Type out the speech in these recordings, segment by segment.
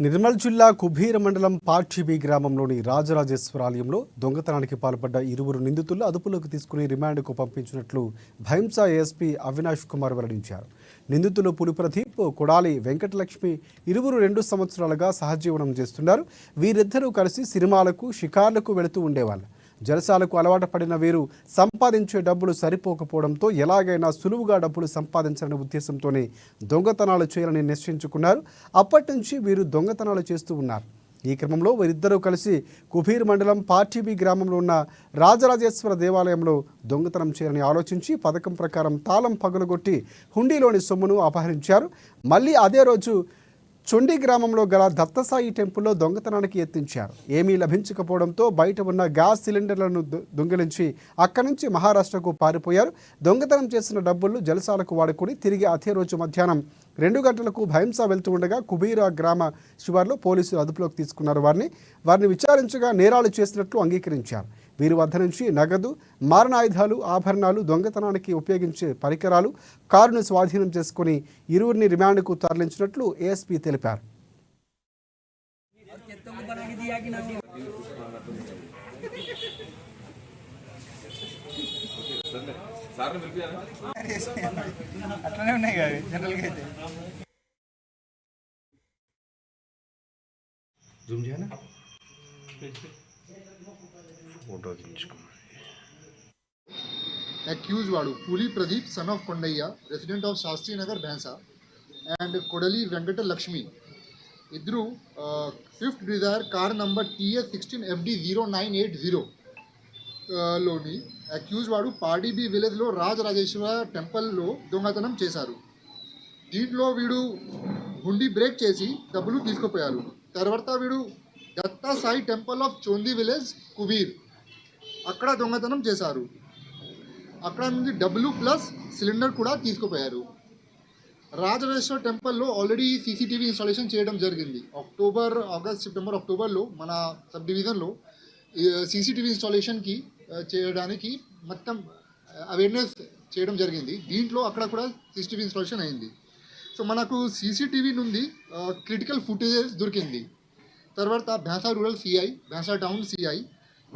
నిర్మల్ జిల్లా కుబీర మండలం పార్టీబీ గ్రామంలోని రాజరాజేశ్వర ఆలయంలో దొంగతనానికి పాల్పడ్డ ఇరువురు నిందితులు అదుపులోకి తీసుకుని రిమాండ్కు పంపించినట్లు భైంసా ఏఎస్పీ అవినాష్ కుమార్ వెల్లడించారు. నిందితులు పులి ప్రదీప్, కొడాలి వెంకటలక్ష్మి ఇరువురు 2 సంవత్సరాలుగా సహజీవనం చేస్తున్నారు. వీరిద్దరూ కలిసి సినిమాలకు, షికార్లకు వెళుతూ ఉండేవాళ్ళు. జలసాలకు అలవాటు పడిన వీరు సంపాదించే డబ్బులు సరిపోకపోవడంతో ఎలాగైనా సులువుగా డబ్బులు సంపాదించాలనే ఉద్దేశంతోనే దొంగతనాలు చేయాలని నిశ్చయించుకున్నారు. అప్పటి నుంచి వీరు దొంగతనాలు చేస్తూ ఉన్నారు. ఈ క్రమంలో వీరిద్దరూ కలిసి కుబీర్ మండలం పార్టీబీ గ్రామంలో ఉన్న రాజరాజేశ్వర దేవాలయంలో దొంగతనం చేయాలని ఆలోచించి పథకం ప్రకారం తాళం పగలగొట్టి హుండీలోని సొమ్మును అపహరించారు. మళ్ళీ అదే రోజు చొండి గ్రామంలో గల దత్తసాయి టెంపుల్లో దొంగతనానికి యత్నించారు. ఏమీ లభించకపోవడంతో బయట ఉన్న గ్యాస్ సిలిండర్లను దొంగిలించి అక్కడి నుంచి మహారాష్ట్రకు పారిపోయారు. దొంగతనం చేసిన డబ్బులు జలసాలకు వాడుకొని తిరిగి అదే రోజు మధ్యాహ్నం 2 గంటలకు భైంసా వెళ్తూ ఉండగా కుబీరా గ్రామ శివార్లో పోలీసులు అదుపులోకి తీసుకున్నారు. వారిని విచారించగా నేరాలు చేసినట్లు అంగీకరించారు. వీరి వద్ద నుంచి నగదు, మారణాయుధాలు, ఆభరణాలు, దొంగతనానికి ఉపయోగించే పరికరాలు, కారును స్వాధీనం చేసుకుని ఇరువురిని రిమాండ్కు తరలించినట్లు ఏఎస్పీ తెలిపారు. Accused Vadu, Puli Pradeep, son of Kondaiya, resident of Shastri Nagar, Bhansa, and Kodali Venkata Lakshmi. Idru, Swift Desire, car number TS16FD0980. లోని అక్యూజ్ వాడు పార్టీబీ విలేజ్లో రాజరాజేశ్వర టెంపుల్లో దొంగతనం చేశారు. దీంట్లో వీడు హుండీ బ్రేక్ చేసి డబ్బులు తీసుకుపోయారు. తర్వాత వీడు Datta Sai temple of Chondi village Kubeer అక్కడ దొంగతనం చేశారు. అక్కడ నుండి డబ్బులు ప్లస్ సిలిండర్ కూడా తీసుకుపోయారు. రాజరాజేశ్వర టెంపుల్లో ఆల్రెడీ సీసీటీవీ ఇన్స్టాలేషన్ చేయడం జరిగింది. ఆగస్ట్, సెప్టెంబర్, అక్టోబర్లో మన సబ్ డివిజన్లో సీసీటీవీ ఇన్స్టాలేషన్కి చేయడానికి మొత్తం అవేర్నెస్ చేయడం జరిగింది. దీంట్లో అక్కడ కూడా సీసీటీవీ ఇన్స్టాలేషన్ అయింది. సో మనకు సీసీటీవీ నుండి క్రిటికల్ ఫుటేజెస్ దొరికింది. తర్వాత Bhainsa rural CI, Bhainsa town CI,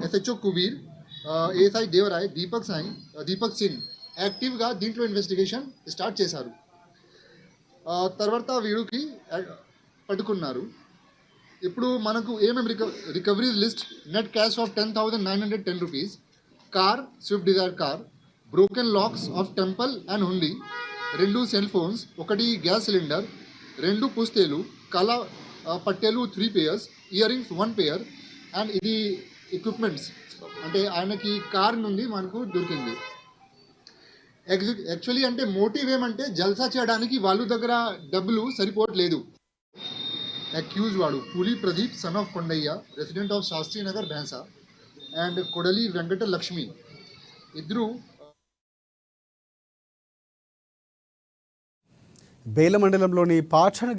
SHO Kubeer, ASI Devarai, Deepak Singh యాక్టివ్గా దీంట్లో ఇన్వెస్టిగేషన్ స్టార్ట్ చేశారు. తర్వాత వీడికి పట్టుకున్నారు. ఇప్పుడు మనకు ఏమేమి recovery list: net cash of 10,910 rupees, car, Swift Dzire car, broken locks of temple and hundi, 2 cell phones, 1 gas cylinder, 2 పుస్తేలు, కళ పట్టేలు 3 pairs, earrings 1 pair, and ఇది ఎక్విప్మెంట్స్ అంటే ఆయనకి కార్ నుండి మనకు దొరికింది. యాక్చువల్లీ అంటే మోటివ్ ఏమంటే జల్సా చేయడానికి వాళ్ళ దగ్గర డబ్బులు సరిపోవట్లేదు. Accused Vadu, Puli Pradeep, son of Kondaiya, resident of Shastri Nagar, Bhansa, and Kodali Venkata Lakshmi. Idru బేల మండలంలోని పాఠన